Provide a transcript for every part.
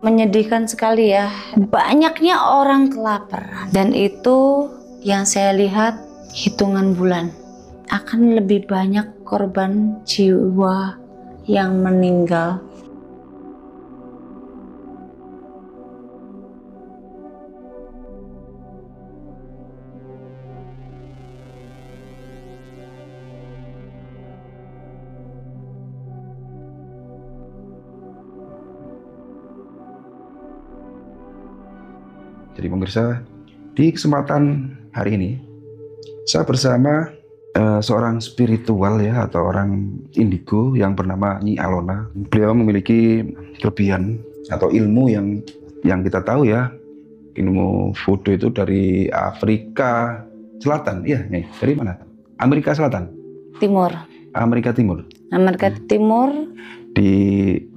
Menyedihkan sekali ya, banyaknya orang kelaparan. Dan itu yang saya lihat hitungan bulan. Akan lebih banyak korban jiwa yang meninggal. Jadi pemirsa, di kesempatan hari ini saya bersama seorang spiritual ya, atau orang indigo yang bernama Nyi Alona. Beliau memiliki kelebihan atau ilmu yang kita tahu ya, ilmu voodoo itu dari Afrika Selatan. Iya, Nyai. Dari mana? Amerika Selatan. Timur. Amerika Timur. Amerika Timur. Di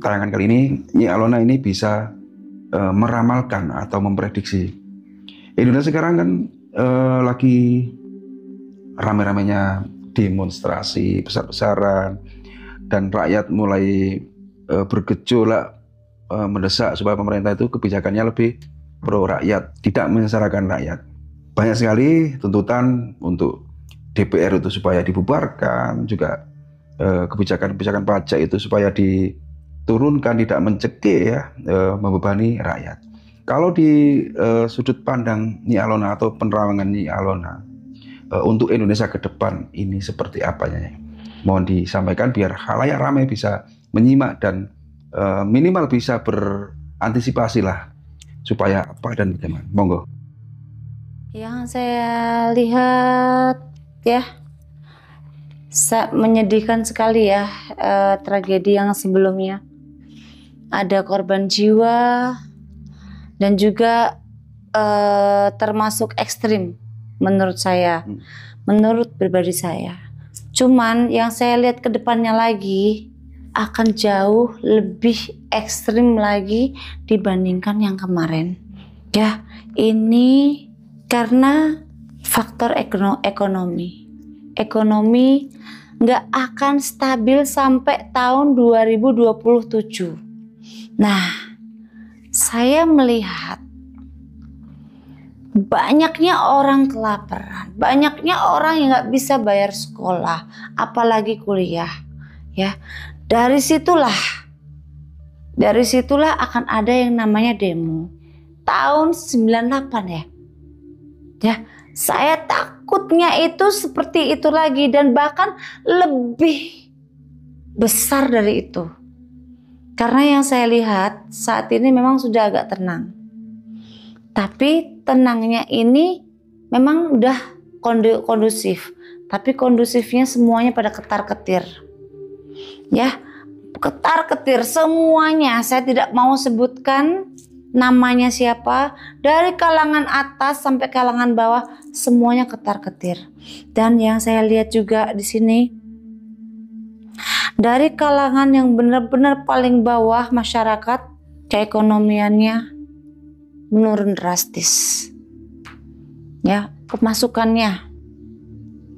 tayangan kali ini Nyi Alona ini bisa meramalkan atau memprediksi. Indonesia sekarang kan lagi rame-ramenya demonstrasi besar-besaran, dan rakyat mulai bergejolak mendesak supaya pemerintah itu kebijakannya lebih pro rakyat, tidak menyengsarakan rakyat. Banyak sekali tuntutan untuk DPR itu supaya dibubarkan, juga kebijakan-kebijakan pajak itu supaya diturunkan, tidak mencekik ya, membebani rakyat. Kalau di sudut pandang Nyi Alona atau penerawangan Nyi Alona untuk Indonesia ke depan ini seperti apanya? Mohon disampaikan biar khalayak ramai bisa menyimak dan minimal bisa berantisipasi lah supaya apa dan bagaimana. Monggo. Yang saya lihat ya, menyedihkan sekali ya, tragedi yang sebelumnya. Ada korban jiwa dan juga termasuk ekstrim menurut saya, menurut pribadi saya. Cuman yang saya lihat ke depannya lagi akan jauh lebih ekstrim lagi dibandingkan yang kemarin. Ya, ini karena faktor ekonomi. Ekonomi nggak akan stabil sampai tahun 2027. Nah, saya melihat banyaknya orang kelaparan, banyaknya orang yang nggak bisa bayar sekolah, apalagi kuliah. Ya, dari situlah akan ada yang namanya demo. Tahun 98 ya. Ya, saya takutnya itu seperti itu lagi dan bahkan lebih besar dari itu. Karena yang saya lihat saat ini memang sudah agak tenang. Tapi tenangnya ini memang udah kondusif. Tapi kondusifnya semuanya pada ketar-ketir. Ya, ketar-ketir semuanya. Saya tidak mau sebutkan namanya siapa. Dari kalangan atas sampai kalangan bawah semuanya ketar-ketir. Dan yang saya lihat juga di sini, dari kalangan yang benar-benar paling bawah masyarakat, keekonomiannya menurun drastis. Ya, pemasukannya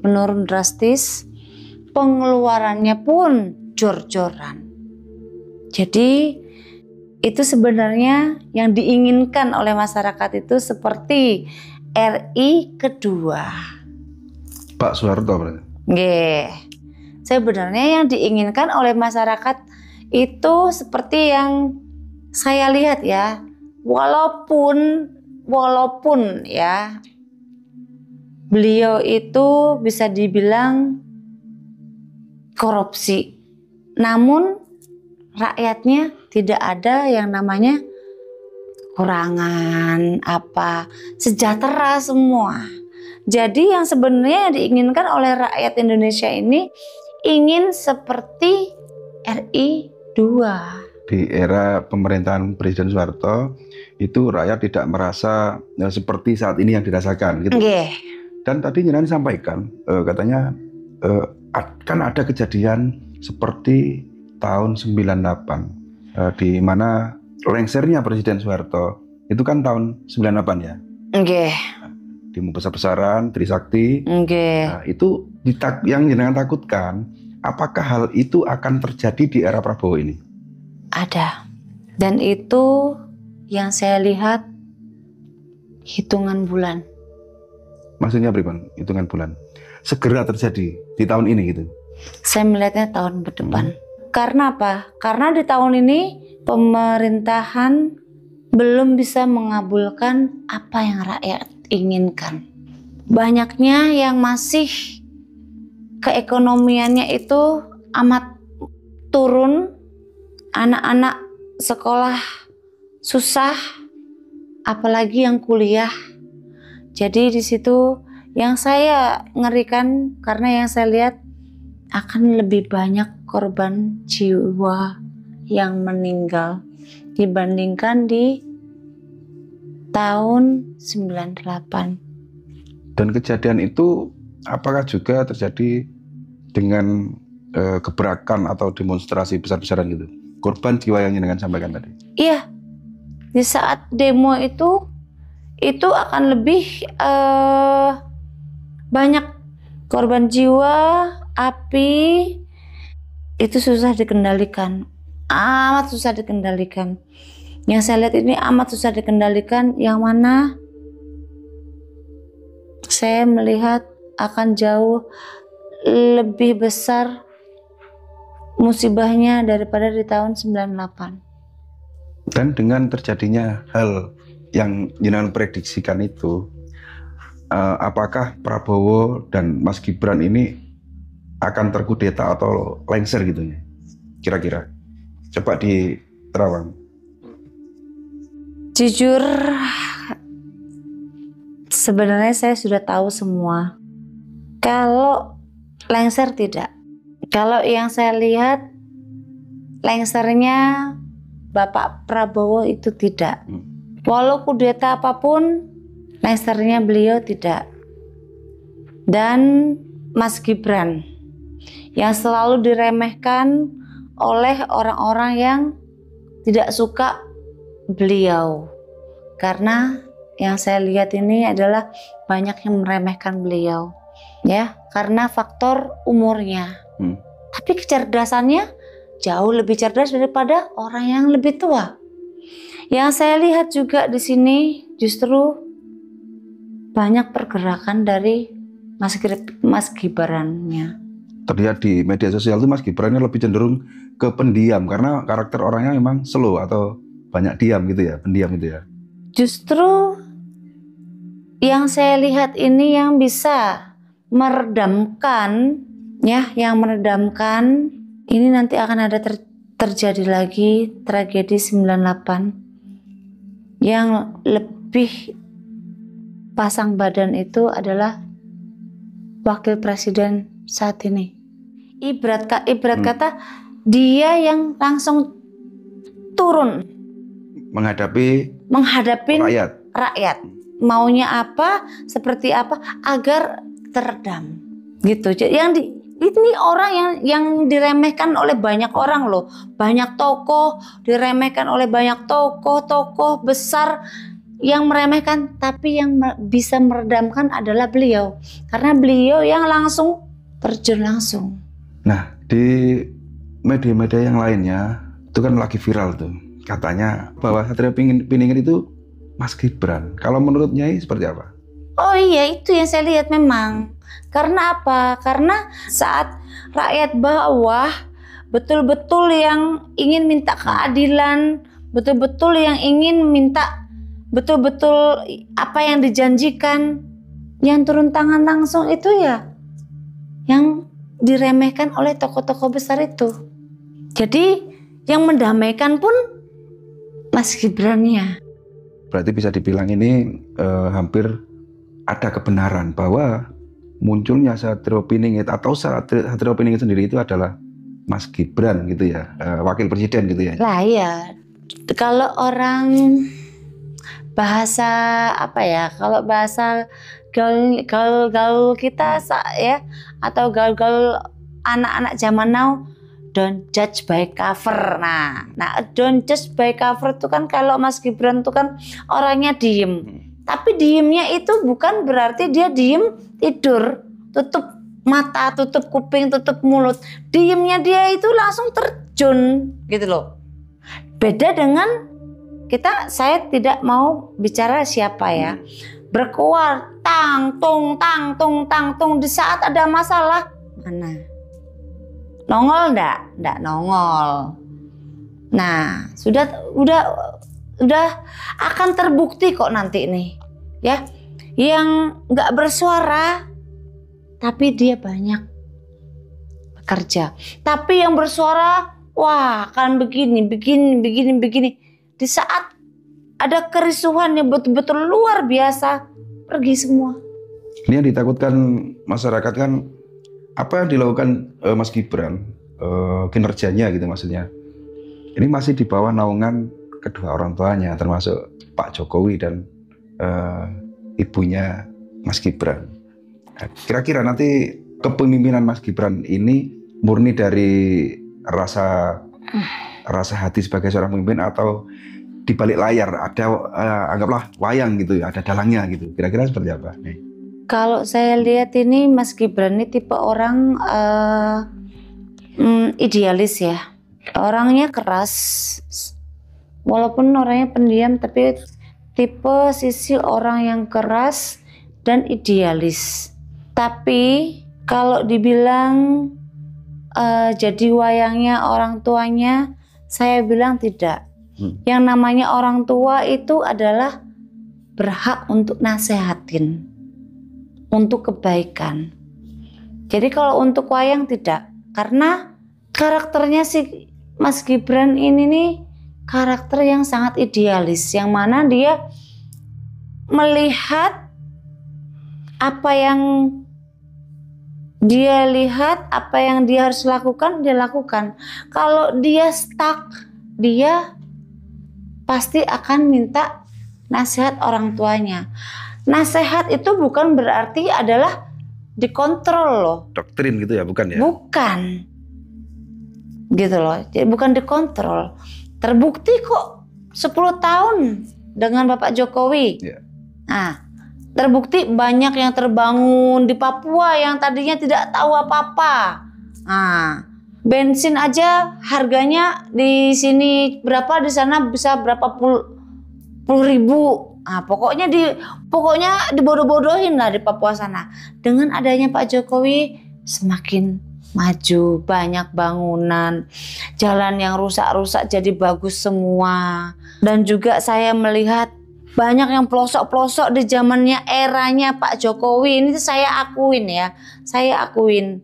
menurun drastis, pengeluarannya pun jor-joran. Jadi itu sebenarnya yang diinginkan oleh masyarakat itu seperti RI kedua. Pak Soeharto berarti. Nggih. Sebenarnya yang diinginkan oleh masyarakat itu seperti yang saya lihat ya. Walaupun ya beliau itu bisa dibilang korupsi, namun rakyatnya tidak ada yang namanya kekurangan apa, sejahtera semua. Jadi yang sebenarnya diinginkan oleh rakyat Indonesia ini ingin seperti RI 2. Di era pemerintahan Presiden Soeharto itu rakyat tidak merasa seperti saat ini yang dirasakan gitu. Okay. Dan tadi Nyinan sampaikan katanya kan ada kejadian seperti tahun 98 di mana lengsernya Presiden Soeharto itu kan tahun 98 ya. Okay. Demo besar-besaran Trisakti. Okay. Nah, itu yang Nyinan takutkan, apakah hal itu akan terjadi di era Prabowo ini? Ada. Dan itu yang saya lihat hitungan bulan. Maksudnya Pripun? Hitungan bulan. Segera terjadi di tahun ini gitu. Saya melihatnya tahun depan. Karena apa? Karena di tahun ini pemerintahan belum bisa mengabulkan apa yang rakyat inginkan. Banyaknya yang masih keekonomiannya itu amat turun, anak-anak sekolah susah, apalagi yang kuliah. Jadi di situ yang saya ngerikan, karena yang saya lihat akan lebih banyak korban jiwa yang meninggal dibandingkan di tahun 98. Dan kejadian itu apakah juga terjadi dengan gebrakan atau demonstrasi besar-besaran gitu? Korban jiwa yang jenengan sampaikan tadi. Iya, di saat demo itu akan lebih banyak korban jiwa, api, itu susah dikendalikan, amat susah dikendalikan. Yang saya lihat ini amat susah dikendalikan, yang mana saya melihat akan jauh lebih besar musibahnya daripada di tahun 98. Dan dengan terjadinya hal yang jenengan prediksikan itu, apakah Prabowo dan Mas Gibran ini akan terkudeta atau lengser gitu ya? Kira-kira. Coba diterawang. Jujur, sebenarnya saya sudah tahu semua. Kalau lengser tidak. Kalau yang saya lihat, lengsernya Bapak Prabowo itu tidak. Walau kudeta apapun, lengsernya beliau tidak. Dan Mas Gibran yang selalu diremehkan oleh orang-orang yang tidak suka beliau. Karena yang saya lihat ini adalah banyak yang meremehkan beliau. Ya, karena faktor umurnya. Tapi kecerdasannya jauh lebih cerdas daripada orang yang lebih tua. Yang saya lihat juga di sini justru banyak pergerakan dari Mas Gibran-nya. Terlihat di media sosial itu Mas Gibran lebih cenderung ke pendiam karena karakter orangnya memang slow atau banyak diam gitu ya, pendiam gitu ya. Justru yang saya lihat ini yang bisa meredamkan, ya, yang meredamkan ini nanti akan ada terjadi lagi tragedi 98 yang lebih pasang badan itu adalah wakil presiden saat ini. Ibarat kata dia yang langsung turun menghadapi rakyat. Maunya apa, seperti apa agar teredam. Gitu. Ini orang yang diremehkan oleh banyak orang loh. Banyak tokoh diremehkan oleh banyak tokoh besar yang meremehkan, tapi yang bisa meredamkan adalah beliau. Karena beliau yang langsung terjun langsung. Nah, di media-media yang lainnya itu kan lagi viral tuh. Katanya bahwa Satrio Piningit itu Mas Gibran. Kalau menurut Nyai seperti apa? Oh iya, itu yang saya lihat memang. Karena apa? Karena saat rakyat bawah betul-betul yang ingin minta keadilan, betul-betul yang ingin minta betul-betul apa yang dijanjikan, yang turun tangan langsung itu ya yang diremehkan oleh tokoh-tokoh besar itu. Jadi yang mendamaikan pun Mas Gibran-nya. Berarti bisa dibilang ini hampir ada kebenaran bahwa munculnya Satrio Piningit atau Satrio Piningit sendiri itu adalah Mas Gibran gitu ya, wakil presiden gitu ya. Lah ya, kalau orang bahasa apa ya, kalau bahasa gaul kita ya, atau gaul anak-anak zaman now, don't judge by cover. Nah don't judge by cover itu kan kalau Mas Gibran itu kan orangnya diem. Tapi diemnya itu bukan berarti dia diem tidur, tutup mata, tutup kuping, tutup mulut. Diemnya dia itu langsung terjun gitu loh. Beda dengan kita, saya tidak mau bicara siapa ya. Berkuar tang tung di saat ada masalah mana? Nongol enggak nongol. Nah, udah akan terbukti kok nanti nih. Ya. Yang enggak bersuara tapi dia banyak bekerja. Tapi yang bersuara, wah, akan begini. Di saat ada kerisuhan yang betul-betul luar biasa, pergi semua. Ini yang ditakutkan masyarakat kan, apa yang dilakukan Mas Gibran, kinerjanya gitu maksudnya. Ini masih di bawah naungan kedua orang tuanya, termasuk Pak Jokowi dan ibunya Mas Gibran. Kira-kira nanti kepemimpinan Mas Gibran ini murni dari rasa hati sebagai seorang pemimpin, atau di balik layar ada anggaplah wayang gitu ya, ada dalangnya gitu. Kira-kira seperti apa? Nih. Kalau saya lihat ini Mas Gibran ini tipe orang idealis ya. Orangnya keras, walaupun orangnya pendiam, tapi tipe sisi orang yang keras dan idealis. Tapi kalau dibilang jadi wayangnya orang tuanya, saya bilang tidak. Yang namanya orang tua itu adalah berhak untuk nasehatin, untuk kebaikan. Jadi kalau untuk wayang tidak, karena karakternya si Mas Gibran ini nih karakter yang sangat idealis, yang mana dia melihat apa yang dia lihat, apa yang dia harus lakukan, dia lakukan. Kalau dia stuck, dia pasti akan minta nasihat orang tuanya. Nasihat itu bukan berarti adalah dikontrol loh. Doktrin gitu ya, bukan ya? Bukan. Gitu loh. Jadi bukan dikontrol. Terbukti kok 10 tahun dengan Bapak Jokowi. Yeah. Nah, terbukti banyak yang terbangun di Papua yang tadinya tidak tahu apa-apa. Nah, bensin aja harganya di sini berapa, di sana bisa berapa puluh ribu. Nah, pokoknya dibodoh-bodohin lah di Papua sana. Dengan adanya Pak Jokowi semakin maju, banyak bangunan, jalan yang rusak-rusak jadi bagus semua. Dan juga saya melihat banyak yang pelosok-pelosok di zamannya eranya Pak Jokowi. Ini saya akuin ya, saya akuin.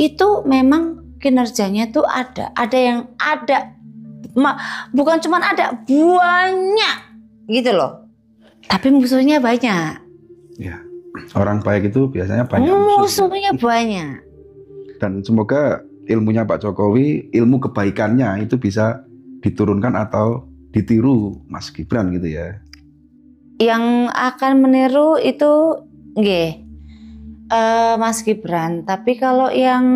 Itu memang kinerjanya tuh ada yang ada. Bukan cuma ada, banyak gitu loh. Tapi musuhnya banyak. Ya, orang baik itu biasanya banyak musuhnya banyak. Dan semoga ilmunya Pak Jokowi, ilmu kebaikannya itu bisa diturunkan atau ditiru Mas Gibran gitu ya. Yang akan meniru itu Mas Gibran. Tapi kalau yang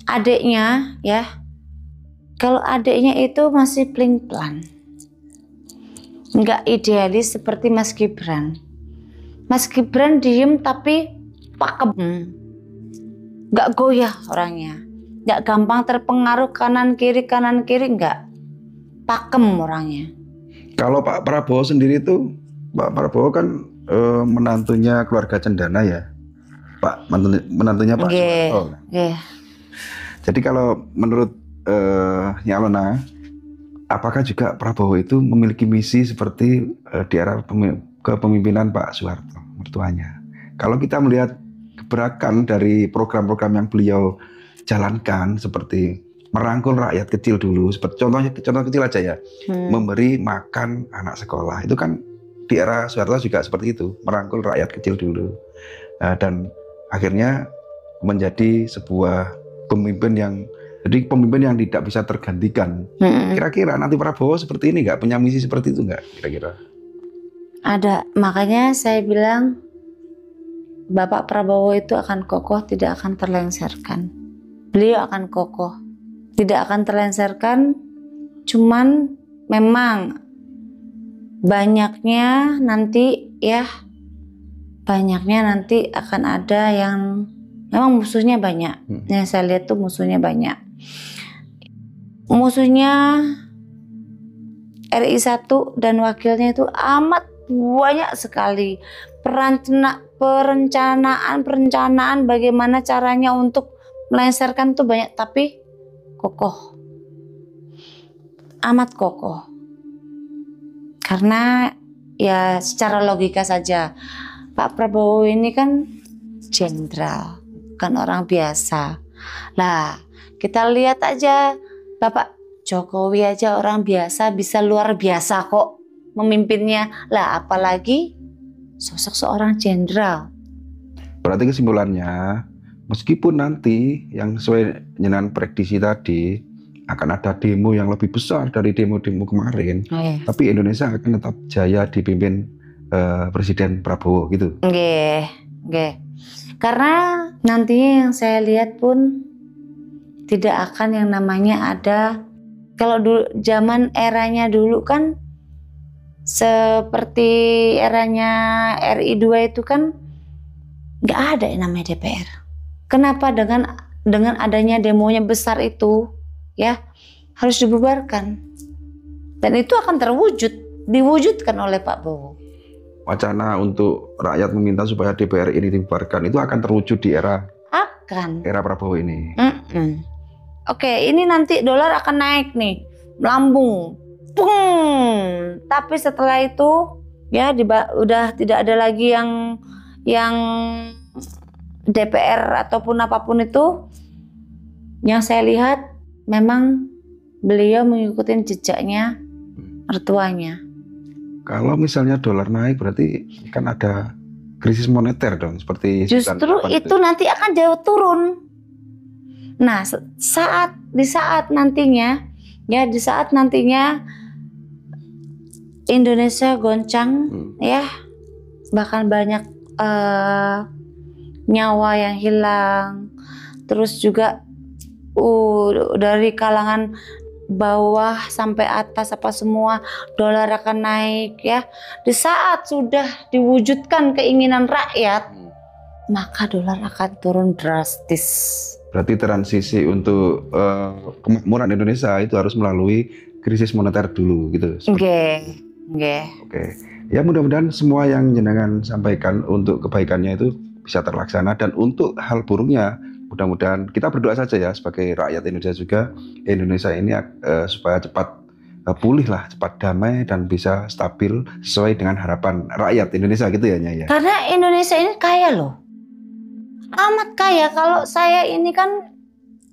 adiknya ya, kalau adiknya itu masih pelan-pelan, nggak idealis seperti Mas Gibran. Mas Gibran diem tapi pakem, nggak goyah orangnya, nggak gampang terpengaruh kanan kiri, nggak, pakem orangnya. Kalau Pak Prabowo sendiri tuh, Pak Prabowo kan menantunya keluarga Cendana ya, Pak menantunya Pak Soeharto. Jadi kalau menurut Nyalona, apakah juga Prabowo itu memiliki misi seperti di era kepemimpinan Pak Soeharto, mertuanya? Kalau kita melihat gebrakan dari program-program yang beliau jalankan, seperti merangkul rakyat kecil dulu, seperti contoh kecil aja ya, memberi makan anak sekolah, itu kan di era Soeharto juga seperti itu, merangkul rakyat kecil dulu, dan akhirnya menjadi sebuah pemimpin yang tidak bisa tergantikan. Kira-kira nanti Prabowo seperti ini nggak, punya misi seperti itu nggak kira-kira? Ada, makanya saya bilang Bapak Prabowo itu akan kokoh, tidak akan terlengserkan. Beliau akan kokoh, tidak akan terlengserkan. Cuman memang banyaknya nanti akan ada yang memang musuhnya banyak. Yang saya lihat tuh musuhnya banyak. Musuhnya RI 1 dan wakilnya itu amat banyak sekali. Perencanaan bagaimana caranya untuk melengsarkan tuh banyak, tapi kokoh. Amat kokoh. Karena ya secara logika saja, Pak Prabowo ini kan jenderal, bukan orang biasa. Lah, kita lihat aja Bapak Jokowi aja orang biasa bisa luar biasa kok memimpinnya. Lah, apalagi sosok seorang jenderal. Berarti kesimpulannya, meskipun nanti yang sesuai dengan prediksi tadi akan ada demo yang lebih besar dari demo-demo kemarin, tapi Indonesia akan tetap jaya dipimpin Presiden Prabowo gitu. Nggih. Karena nantinya yang saya lihat pun tidak akan yang namanya ada, kalau dulu zaman eranya dulu kan seperti eranya RI 2 itu kan nggak ada yang namanya DPR. Kenapa dengan adanya demonya besar itu ya harus dibubarkan, dan itu akan diwujudkan oleh Pak Prabowo. Wacana untuk rakyat meminta supaya DPR ini dibubarkan itu akan terwujud di era Prabowo ini. Oke, ini nanti dolar akan naik nih, melambung. Tapi setelah itu ya udah tidak ada lagi yang DPR ataupun apapun itu. Yang saya lihat memang beliau mengikuti jejaknya mertuanya. Kalau misalnya dolar naik berarti kan ada krisis moneter dong, seperti justru itu nanti akan jauh turun. Nah, di saat nantinya Indonesia goncang ya, bahkan banyak nyawa yang hilang, terus juga dari kalangan bawah sampai atas apa semua dolar akan naik ya. Di saat sudah diwujudkan keinginan rakyat, maka dolar akan turun drastis. Berarti transisi untuk kemakmuran Indonesia itu harus melalui krisis moneter dulu gitu. Oke. Ya mudah-mudahan semua yang jenengan sampaikan untuk kebaikannya itu bisa terlaksana, dan untuk hal buruknya mudah-mudahan kita berdoa saja ya sebagai rakyat Indonesia juga, Indonesia ini supaya cepat pulih lah, cepat damai dan bisa stabil sesuai dengan harapan rakyat Indonesia gitu ya Nyai. Karena Indonesia ini kaya loh, amat kaya. Kalau saya ini kan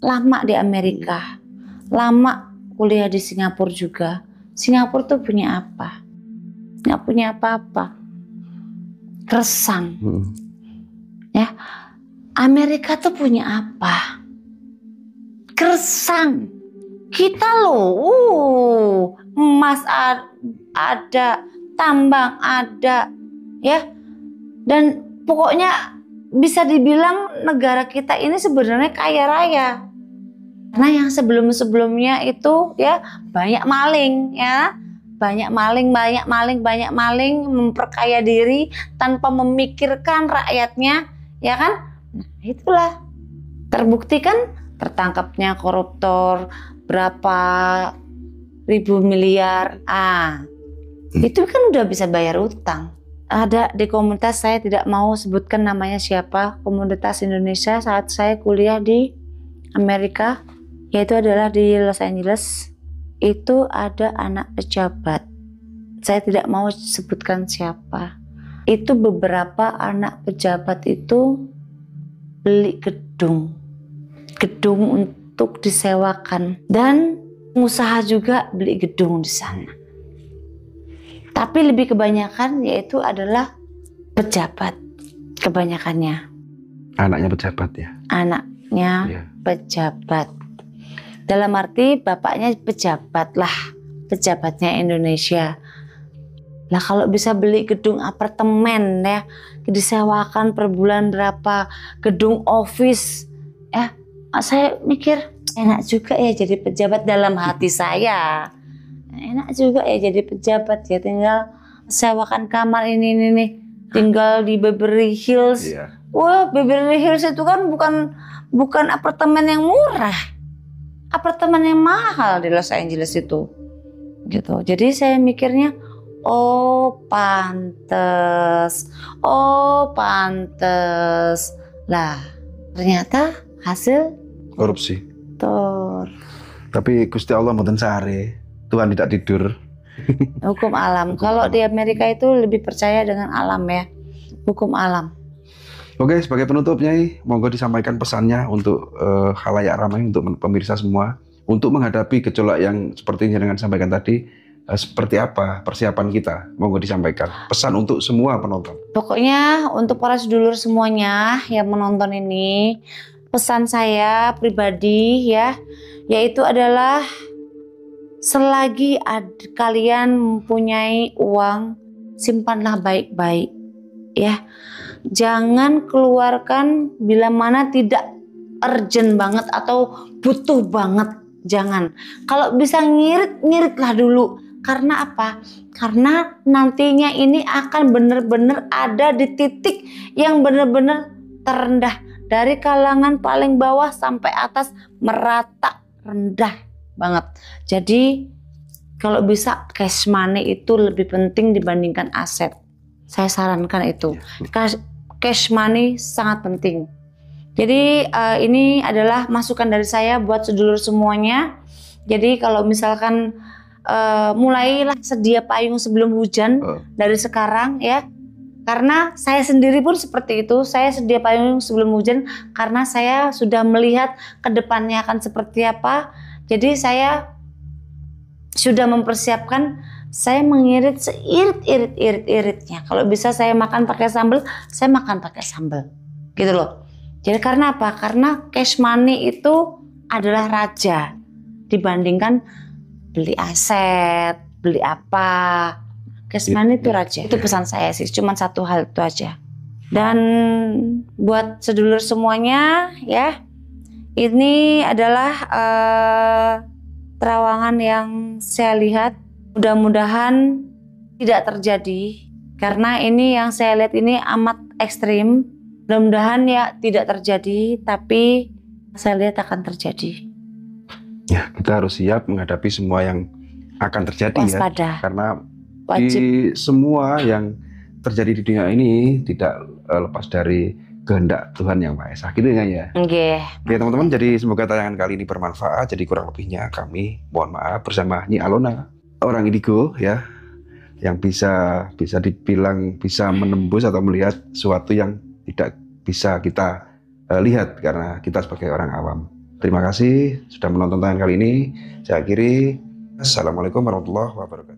lama di Amerika, lama kuliah di Singapura juga. Singapura tuh punya apa? Nggak punya apa-apa. Kersang. Ya, Amerika tuh punya apa? Kersang. Kita loh, emas ada, tambang ada, ya. Dan pokoknya bisa dibilang negara kita ini sebenarnya kaya raya. Karena yang sebelum-sebelumnya itu ya banyak maling ya. Banyak maling, memperkaya diri tanpa memikirkan rakyatnya, ya kan? Nah, itulah terbukti kan tertangkapnya koruptor berapa ribu miliar. Itu kan udah bisa bayar utang. Ada di komunitas, saya tidak mau sebutkan namanya siapa, komunitas Indonesia saat saya kuliah di Amerika, yaitu adalah di Los Angeles. Itu ada anak pejabat, saya tidak mau sebutkan siapa. Itu beberapa anak pejabat itu beli gedung untuk disewakan, dan pengusaha juga beli gedung di sana. Tapi lebih kebanyakan yaitu adalah pejabat, kebanyakannya. Anaknya pejabat ya? Anaknya pejabat. Dalam arti bapaknya pejabat lah, pejabatnya Indonesia. Lah kalau bisa beli gedung apartemen ya, disewakan per bulan berapa, gedung office ya, saya mikir enak juga ya jadi pejabat. Dalam hati saya enak juga ya jadi pejabat ya, tinggal sewakan kamar ini nih, tinggal di Beverly Hills. Wah, Beverly Hills itu kan bukan apartemen yang murah, apartemen yang mahal di Los Angeles itu gitu. Jadi saya mikirnya, oh pantes, lah ternyata hasil Korupsi. tur Tapi Gusti Allah mboten sare. Tuhan tidak tidur. hukum alam. Kalau di Amerika itu lebih percaya dengan alam ya, hukum alam. Oke, sebagai penutup Nyai, monggo disampaikan pesannya untuk khalayak ramai, untuk pemirsa semua, untuk menghadapi gejolak yang seperti yang dengan sampaikan tadi, seperti apa persiapan kita, monggo disampaikan pesan untuk semua penonton. Pokoknya untuk para sedulur semuanya yang menonton ini, pesan saya pribadi ya, yaitu adalah selagi kalian mempunyai uang, simpanlah baik-baik ya. Jangan keluarkan bila mana tidak urgent banget atau butuh banget. Jangan. Kalau bisa ngirit-ngiritlah dulu. Karena apa? Karena nantinya ini akan benar-benar ada di titik yang benar-benar terendah. Dari kalangan paling bawah sampai atas merata rendah banget. Jadi kalau bisa cash money itu lebih penting dibandingkan aset. Saya sarankan itu. Cash money sangat penting. Jadi ini adalah masukan dari saya buat sedulur semuanya. Jadi kalau misalkan mulailah sedia payung sebelum hujan dari sekarang ya. Karena saya sendiri pun seperti itu. Saya sedia payung sebelum hujan karena saya sudah melihat ke depannya akan seperti apa. Jadi saya sudah mempersiapkan, saya mengirit seirit-iritnya. Kalau bisa saya makan pakai sambal, saya makan pakai sambal. Gitu loh. Jadi karena apa? Karena cash money itu adalah raja dibandingkan beli aset, beli apa. Cash money itu raja. Itu pesan saya sih, cuma satu hal itu aja. Dan buat sedulur semuanya ya, ini adalah terawangan yang saya lihat. Mudah-mudahan tidak terjadi, karena ini yang saya lihat ini amat ekstrim. Mudah-mudahan ya tidak terjadi, tapi saya lihat akan terjadi. Ya, kita harus siap menghadapi semua yang akan terjadi. Waspada. Ya. Karena Wajib. di semua yang terjadi di dunia ini tidak lepas dari kehendak Tuhan yang Maha Esa. Gitu ya. Oke. Oke teman-teman, jadi semoga tayangan kali ini bermanfaat. Jadi kurang lebihnya kami mohon maaf bersama Nyi Alona, orang indigo ya, yang bisa dibilang bisa menembus atau melihat sesuatu yang tidak bisa kita lihat karena kita sebagai orang awam. Terima kasih sudah menonton tayangan kali ini. Saya akhiri. Assalamualaikum warahmatullahi wabarakatuh.